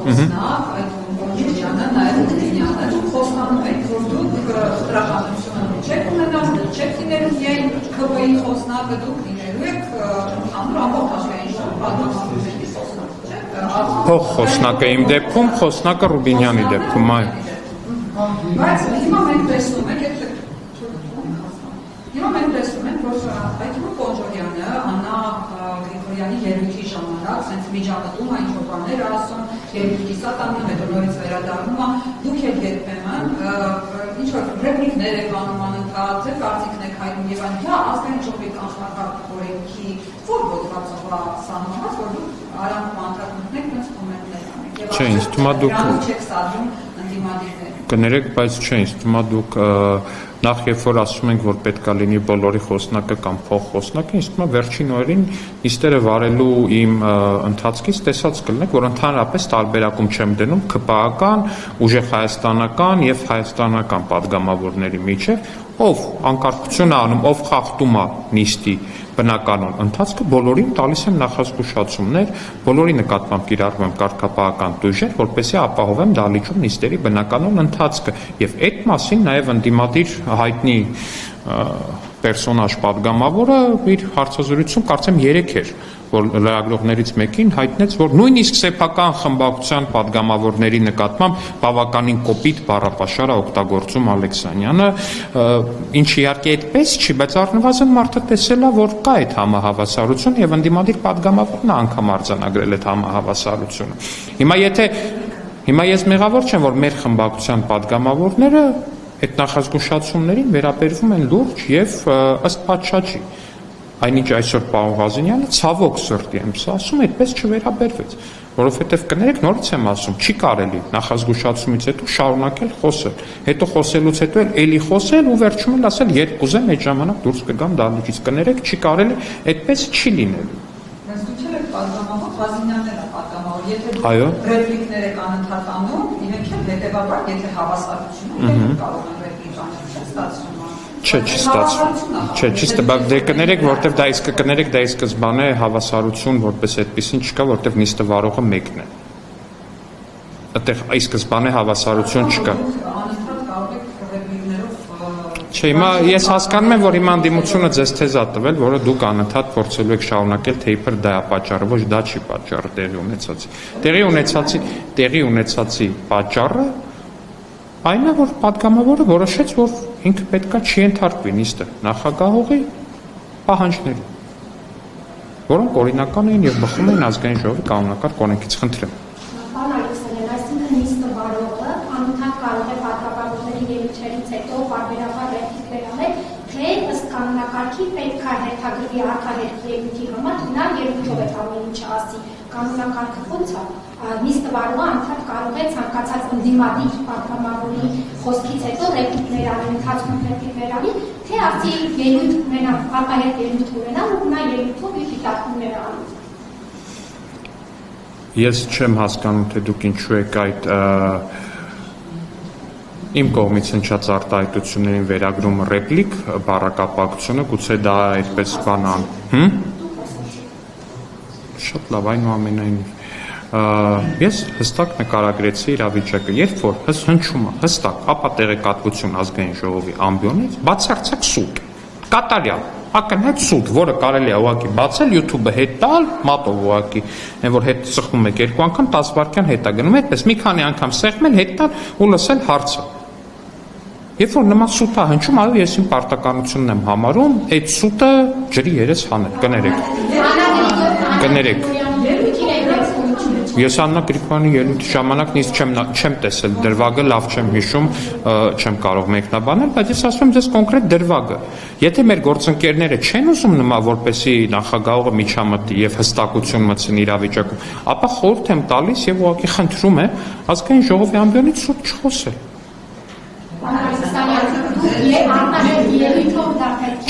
խոսնակ, այդ Գոնջյանը, նաև Ուկրինյանը խոստանում եք, որ դուք խտրականությունը չեք ունենալ, չեք լինելու միայն ԿՎ-ի խոսնակը, դուք լինելու եք ընդհանուր ամբողջ աշխարհային պատգամավորների խոսնակը, չէ՞։ Փող խոսնակը իմ դեպքում, խոսնակը Ռուբինյանի դեպքում, այո։ Բայց հիմա մենք տեսնում ենք, որ այդ Կոնջորյանը, Աննա Գրիգորյանի ելույթի ժամանակ, սենց միջամտում այն ինչ-որ բաներ ասում, ելույթի սատանում, հետո նորից վերադառնում է, դուք եք երբեմն ինչ-որ ռեպլիկներ եք անում անընդհատ, ձեր կարծիքն եք հայտնում եւ այն, դա ազգային ժողովի կանխարգելք օրենքի որ հոդվածով է սահմանված, որ դուք արանքում անդրադառնեք այնպես կոմենտներ անեք։ Չէ, ինձ թվում է դուք չեք սադրում ընդդիմադիրներ։ Կներեք, բայց չէ, ինձ թվում է դուք նախ երբ որ ասում ենք, որ պետք է լինի բոլորի խոսնակը կամ փող խոսնակը, ինձ թվում է վերջին օրերին նիստերը վարելու իմ ընթացքից տեսած կլինեք, որ ընդհանրապես տարբերակում չեմ դնում ԿՊԱ-ական, ուժեղ հայաստանական եւ հայաստանական падգամավորների միջև, ով անկարգություն է անում, ով խախտում է նիստի բնականon ընթացքը, բոլորին տալիս եմ նախազգուշացումներ, բոլորի նկատմամբ կիրառում եմ կարգապահական տույժեր, որպեսզի ապահովեմ դահլիճում նիստերի բնականon ընթացքը եւ այդ մասին նաեւ ընդդիմադիր հայտնի պերսոնաժ падգամավորը իր հարցազրույցում կարծեմ 3 էր, որ լրագրողներից մեկին հայտնեց, որ նույնիսկ սեփական խմբակցության падգամավորների նկատմամբ բավականին կոպիտ բառապաշար է օգտագործում Ալեքսանյանը, ինչը իհարկե այդպես չի, բայց առնվազն մարդը տեսել է, որ կա այդ համահավասարություն եւ ընդդիմադիր падգամավորն անգամ արձանագրել այդ համահավասարությունը։ Հիմա ես մեղավոր չեմ, որ մեր խմբակցության падգամավորները այդ նախազգուշացումներին վերաբերվում են լուրջ եւ ըստ պատշաճի։ Այնինչ այսօր պարոն Ղազենյանը ցավոք սրտի եմ ասում, այդպես չվերաբերվեց, որովհետև կներեք նորից եմ ասում, չի կարելի նախազգուշացումից հետո շարունակել խոսել, հետո խոսելուց հետո էլի խոսել ու վերջում էլ ասել երբ կուզեմ այդ ժամանակ դուրս կգամ դահլիճից, կներեք չի կարելի, այդպես չի լինելու։ Բայց դուք եք падգամավոր, Ղազենյանն է падգամավոր, եթե դուք այո ռեպլիկներ եք անընդհատ անում, իրենք էլ հետևաբար, եթե հավասարություն ունեն, կարող են ռեպլիկ անել, չէ՞ ստացվում։ Չէ, չի ստացվում։ Չէ, չի ստացվում, դե կներեք, որտեվ դա ի սկզբանե հավասարություն որպես այդպեսին չկա, որտեվ նիստը վարողը մեկն է։ Այդտեղ ի սկզբանե հավասարություն չկա։ Չէ, հիմա ես հասկանում եմ, որ հիմա անդիմությունը ձեզ թեզ է տվել, որը դուք անընդհատ փորձելու եք շարունակել, թե իբր դա է պատճառը, ոչ դա չի պատճառը տեղի ունեցածի։ Տեղի ունեցածի պատճառը այն է, որ падգամավորը որոշեց, որ ինքը պետքա չի ենթարկվի նիստը նախագահողի պահանջներին, որոնք օրինական էին եւ բխում էին ազգային ժողովի կանոնակարգ օրենքից, խնդրեմ։ Պարոն Ալեքսանյան, այսինքն նիստը վարողը անընդհատ կարող է падգամավորների ելույթներից հետո բարբերաբար ռեպլիկներ անել, թե ըստ կանոնակարգի պետք է հետագրվի արտահերթ ելույթի համար նա ելույթով է ամեն ինչը ասի։ Կանոնակարգը ո՞նց է։ Նիստը վարողը անդադ կարող է ցանկացած ընդդիմադիր падգամավորի խոսքից հետո ռեպլիկներ անել, ընթացքում ռեպլիկներ անել, թե ասի ելույթ ունենալ, արտահերթ ելույթ ունենալ ու նա ելույթով իր դիտարկումները անել։ Ես չեմ հասկանում, թե դուք ինչու եք այդ իմ կողմից հնչած արտահայտություններին վերագրում ռեպլիկ բառակապակցությունը, գուցե դա այդպես բան ան։ Շատ լավ, այնուամենայնիվ ես հստակ նկարագրեցի իրավիճակը, երբ որ հնչում է հստակ ապա տեղեկատվություն ազգային ժողովի ամբիոնից, բացարձակ սուտ, կատարյալ, ակնհայտ սուտ, որը կարելի է ուղղակի բացել, YouTube-ը հետ տալ, մատով ուղղակի, այն որ հետ սխվում եք 2 անգամ 10 վայրկյան հետ է գնում, այդպես մի քանի անգամ սեղմել, հետ տալ ու լսել հարցը։ Երբ որ նման սուտ է հնչում, այո, ես իմ պարտականությունն եմ համարում, այդ սուտը ջրի երես հանել, կներեք։ Ես Աննա Գրիգորյանի ելույթի ժամանակ նիստ չեմ տեսել դրվագը, լավ չեմ հիշում, չեմ կարող մեկնաբանել, բայց ես ասում եմ ձեզ կոնկրետ դրվագը։ Եթե մեր գործընկերները չեն ուզում նման, որպեսզի նախագահողը միջամտի եւ հստակություն մտցնի իրավիճակում, ապա խորհուրդ եմ տալիս եւ ուղղակի խնդրում եմ ազգային ժողովի ամբիոնից սուտ չխոսել։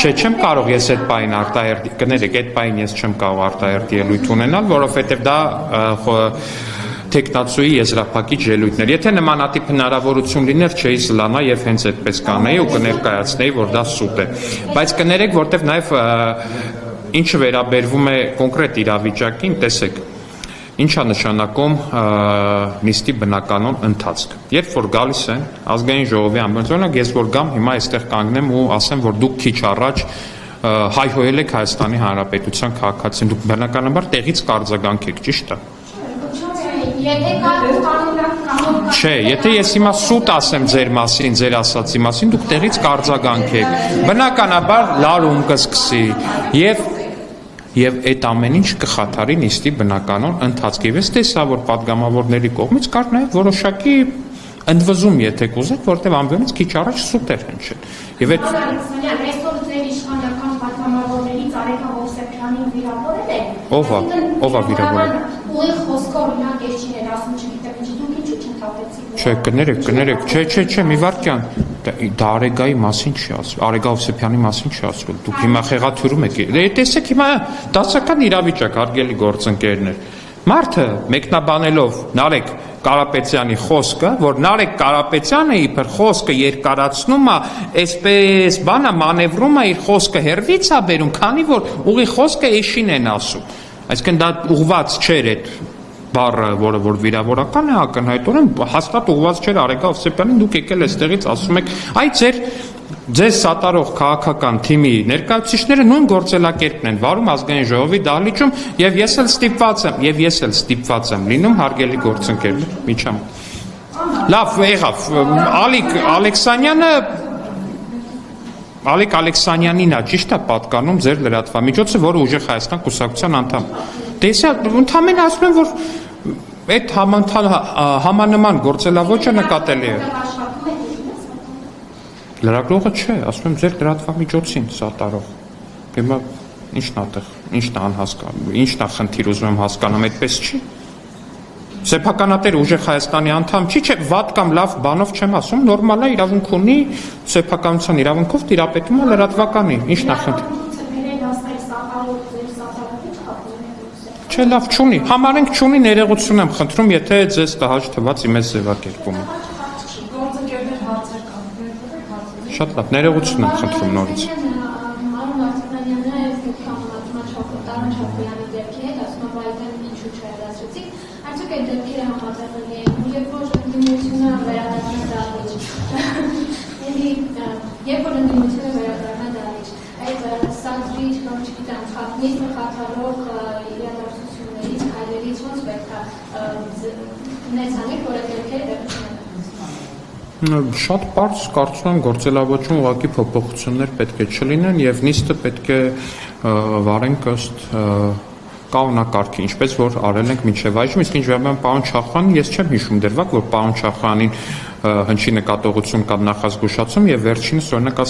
Չէ, չեմ կարող ես այդ պայն արտահերթ, կներեք, այդ պայն ես չեմ կարող արտահերթ ելույթ ունենալ, որովհետև դա տեխնացուի եզրափակիչ ելույթներ։ Եթե նմանատիպ հնարավորություն լիներ, չէի սլանա եւ հենց այդպես կանեի ու կներկայացնեի, որ դա սուտ է։ Բայց կներեք, որտեվ նաեւ ինչը վերաբերվում է կոնկրետ իրավիճակին, տեսեք, Ինչ է նշանակում նիստի բնականon ընթացք։ Երբ որ գալիս են ազգային ժողովի ամբողջովին, ես որ գամ հիմա այստեղ կանգնեմ ու ասեմ, որ դուք քիչ առաջ հայհոյել եք Հայաստանի Հանրապետության քաղաքացին, դուք բնականաբար տեղից կարձագանք եք, ճիշտ է։ Չէ, եթե ես հիմա սուտ ասեմ ձեր մասին, ձեր ասացի մասին, դուք տեղից կարձագանք եք։ Բնականաբար լարում կսկսի եւ այդ ամեն ինչ կխաթարի նիստի բնականon ընթացքի։ Ես տեսա, որ падգամավորների կողմից կար նաեւ որոշակի ընդվզում, եթե կուզեք, որտեղ ամբողջից քիչ առաջ սուտ էր հնչել։ Եվ այդ այսօր ձեր իշխանական падգամավորներից Արեգա Հովսեփյանին վիրավորել է։ Ով է վիրավորել։ Ուղիղ խոսքով իհարկե ես չիներ ասում, չգիտեմ ինչ դուք ինչու չընդհատեցիք։ Չէ, կներեք, չէ, մի վարքյան։ Դա Արեգայի մասին չի ասում, Արեգա Հովսեփյանի մասին չի ասում։ Դուք հիմա խեղաթյուրում եք։ Տեսեք հիմա դասական իրավիճակ, հարգելի գործընկերներ։ Մարդը մեկնաբանելով Նարեկ Կարապետյանի խոսքը, որ Նարեկ Կարապետյանը իբր խոսքը երկարացնում է, այսպես բանա մանևրում է, իր խոսքը հերվից է բերում, քանի որ ուղի խոսքը էշին են ասում։ Այսինքն դա ուղված չէր այդ բառը, որը որ վիրավորական է ակնհայտորեն հաստատ ուղված չէր Արեգա Հովսեփյանին, դուք եկել էստեղից ասում եք, այ ձեզ սատարող քաղաքական թիմի ներկայացուցիչները նույն գործելակերպն են վարում ազգային ժողովի դահլիճում եւ ես էլ ստիպված եմ լինում հարգելի գործընկերներ միջամ։ Լավ, եղավ, Ալիկ Ալեքսանյանին է ճիշտ է պատկանում ձեր լրատվամիջոցը, որը ուժեղ Հայաստան կուսակցության անդամ։ Տեսա, ընդհանրապես ասում եմ, որ այդ համանման գործելավոճը նկատելի է։ Լրագրողը չէ, ասում եմ ձեր լրատվամիջոցին սատարող։ Հիմա ինչն է անհասկանալի, ինչն է խնդիր ուզում եմ հասկանամ, այդպես չի։ Սեփականատեր ուժեղ Հայաստանի անդամ չի, չէ, վատ կամ լավ բանով չեմ ասում, նորմալ է, իրավունք ունի, սեփականության իրավունքով տիրապետում է լրատվականի, ինչն է խնդիր։ Չէ, լավ չունի, համարենք չունի, ներողություն եմ խնդրում, եթե ձեզ տհաճ թվաց իմեծ ձևակերպումը։ Շատ լավ, ներողություն եմ խնդրում նորից։ Երբ որ ընդդիմությունը վերադառնա դահլիճ, այդ սադրիչ կամ չգիտեմ, խախտնիզմը խաթարող իրադարձություններից, քայլերից ոնց պետք է ունեցանիք, որ այդ դեպքերը տեղի չունենան։ Շատ պարզ կարծում եմ գործելավոճում ուղղակի փոփոխություններ պետք է չլինեն եւ նիստը պետք է վարենք ըստ կանոնակարգի, ինչպես որ արել ենք մինչև այժմ, իսկ ինչ վերաբերում պարոն Չախոյանին, ես չեմ հիշում դեռ որ պարոն Չախոյանին հնչի նկատողություն կամ նախազգուշացում եւ վերջինս օրինակ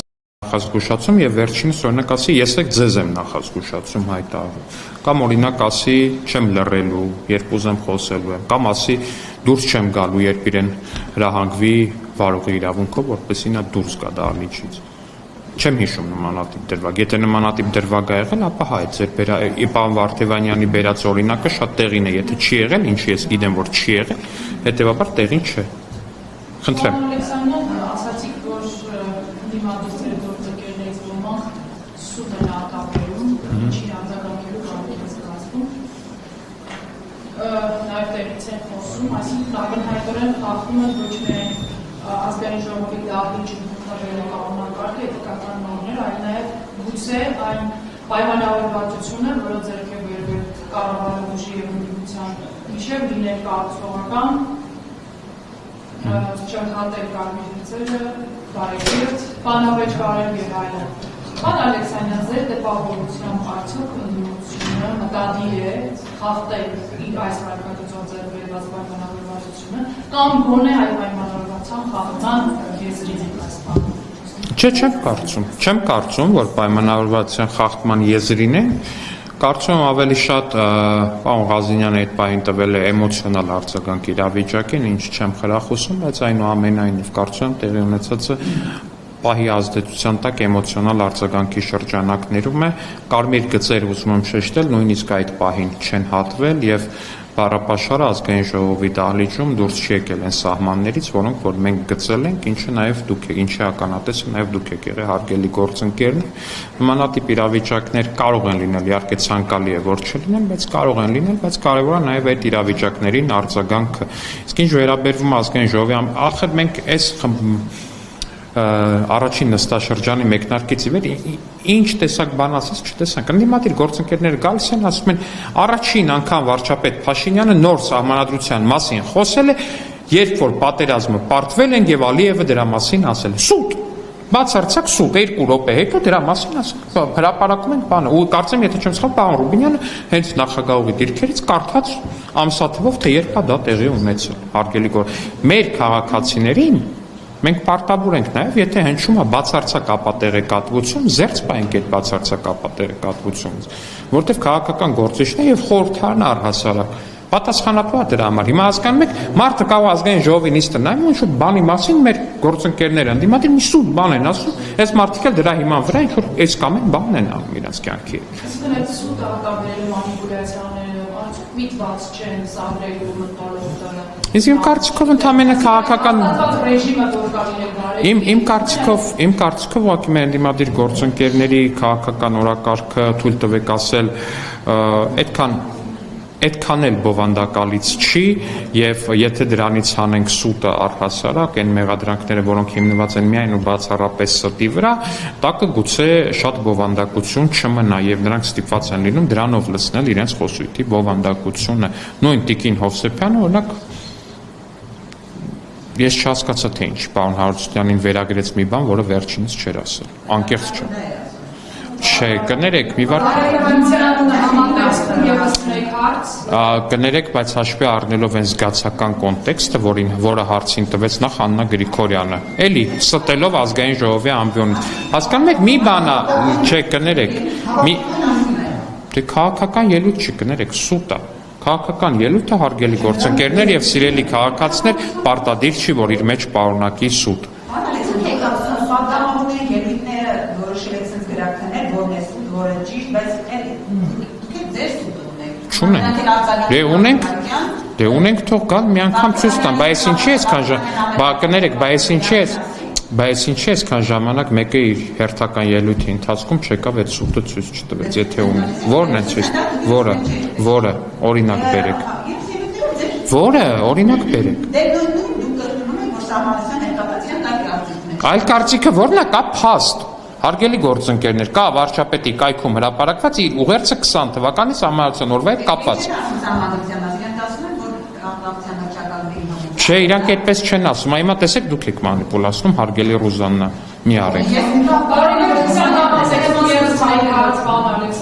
նախազգուշացում եւ վերջինս օրինակ ասի ես եք ձեզ եմ նախազգուշացում հայտարարում կամ օրինակ ասի չեմ լռելու երբ ուզեմ խոսելու եմ կամ ասի դուրս չեմ գալու երբ իրեն հրահանգվի վարողի իրավունքով որպեսզի նա դուրս գա դահլիճից չեմ հիշում նմանատիպ դրվագ եթե նմանատիպ դրվագ ա եղել ապա հայ ձեր պարոն Վարդևանյանի բերած օրինակը շատ տեղին է եթե չի եղել ինչի ես գիտեմ որ չի եղել հետեւաբար տեղին չէ խնդրեմ ասացիք որ դիմադուց ձեր գործընկերներից ոմանք սուտ են արտադրում ինչի արձագանքելու կարող է զգացվում նաև տեղից են խոսում այսինքն ակնհայտորեն խախտում են ոչ միայն ազգային ժողովի դահլիճի կանոնակարգը էթիկական նորմեր, այլ նաև գուցե այն պայմանավորվածությունը, որը ձեռք է բերվել կառավարող ուժի եւ ընդդիմության միջև լինել կառուցողական, չընդհատել կարմիր գծերը, բարեկիրթ, բանավեճ կարել եւ այլն։ Պարոն Ալեքսանյան, ձեր տպավորությամբ արդյոք ընդդիմությունը մտադիր է խախտել իր այս վարկածով ձեռք բերված պայմանավորվածությունը կամ գոնե այդ պայմանավորվածության խախտման եզրին է կասպանում։ Չէ, չեմ կարծում, որ պայմանավորվածության խախտման եզրին է, կարծում եմ ավելի շատ պարոն Ղազինյանը այդ պահին տվել է էմոցիոնալ արձագանք իրավիճակին, ինչ չեմ խրախուսում, բայց այնուամենայնիվ կարծում եմ տեղի ունեցածը պահի ազդեցության տակ էմոցիոնալ արձագանքի շրջանակներում է կարմիր գծեր ուզում եմ շեշտել նույնիսկ այդ պահին չեն հատվել եւ բառապաշարը ազգային ժողովի դահլիճում դուրս չի եկել այն սահմաններից, որոնք որ մենք գծել ենք, ինչը նաև դուք եք, ինչի ականատեսը նաև դուք եք եղել, հարգելի գործընկերներ, նմանատիպ իրավիճակներ կարող են լինել, իհարկե ցանկալի է որ չլինեն, բայց կարող են լինել, բայց կարևոր է նաև այդ իրավիճակներին արձագանքը։ Իսկ ինչ վերաբերվում ազգային ժողովի, ախր մենք այս առաջին նստաշրջանի մեկնարկից ի վեր ինչ տեսակ բան ասես չտեսանք։ Ընդդիմադիր գործընկերները գալիս են ասում են առաջին անգամ վարչապետ Փաշինյանը նոր սահմանադրության մասին խոսել է, երբ որ պատերազմը պարտվել են եւ Ալիևը դրա մասին ասել է։ Սուտ բացարձակ սուտ 2 րոպե հետո դրա մասին ասել հրապարակում են բանը ու կարծեմ եթե չեմ սխալ պարոն Ռուբինյանը հենց նախագահողի դիրքերից կարդաց ամսաթվով թե երբ դա տեղի ունեցել հարգելի գործ մեր քաղաքացիներին մենք պարտավոր ենք նաև, եթե հնչում է բացարձակ ապատեղեկատվություն, զերծ պահենք այդ բացարձակ ապատեղեկատվությունից, որտեղ քաղաքական գործիչներ եւ խորհրդարան առհասարակ պատասխանատու է դրա համար։ Հիմա հասկանում եք, մարդը կարող ազգային ժողովի նիստը նայում ու ինչ-որ բանի մասին մեր գործընկերները ընդդիմադիր մի սուտ բան են ասում, այս մարդիկ էլ դրա հիման վրա ինչ-որ այս կամ այն բան են անում իրենց կյանքի հետ։ Այսինքն այդ սուտ արտադրելու մանիպուլյացիաները արդյոք միտված չեն սադրելու մտորողները։ Իսկ իմ կարծիքով ընդհանրապես քաղաքական ռեժիմը որ կա լինել իմ կարծիքով ուղղակի մեր ընդդիմադիր գործընկերների քաղաքական օրակարգը թույլ տվեք ասել այդքան էլ բովանդակալից չի եւ եթե դրանից հանենք սուտը առհասարակ այն մեղադրանքները որոնք հիմնված են միայն ու բացառապես ստի վրա դա կգուցե շատ բովանդակություն չմնա եւ նրանք ստիպված են լինում դրանով լցնել իրենց խոսույթի բովանդակությունը նույն Տիկին Հովսեփյանը օրինակ ես չհասկացա թե ինչ պարոն Հարությունյանին վերագրեց մի բան որը վերջինս չէր ասել անկեղծ չէ Չէ, կներեք, մի վար կներեք, բայց հաշվի առնելով այն զգացական կոնտեքստը, որը հարցին տվեց նախ Աննա Գրիգորյանը, էլի ստելով ազգային ժողովի ամբիոնից։ Հասկանում եք, մի բանա, չէ, կներեք, դե քաղաքական ելույթ չի, կներեք, սուտ է։ Քաղաքական ելույթը հարգելի գործընկերներ եւ սիրելի քաղաքացիներ պարտադիր չի, որ իր մեջ պարունակի սուտ։ Չունենք, դե ունենք թող գալ մի անգամ ցույց տան, բայց ինչի է այսքան բա կներեք, բայց ինչի է այսքան ժամանակ մեկը իր հերթական ելույթի ընթացքում չեկավ այդ սուտը ցույց չտվեց, եթե ունի։ Որն է ցույց, որը օրինակ բերեք։ Որը օրինակ բերեք։ Դե նույն դուք կրկնում եք, որ սահմանության հետ կապացիան դա կարծիքն է։ Այլ կարծիքը որն է, կա փաստ։ Հարգելի գործընկերներ, կա վարչապետի կայքում հրապարակված իր ուղերձը 20 թվականի սահմանադրության օրվա հետ կապված։ Չէ, իրանք այդպես չեն ասում, հիմա տեսեք դուք եք մանիպուլացնում, հարգելի Ռուզաննա, մի արեք։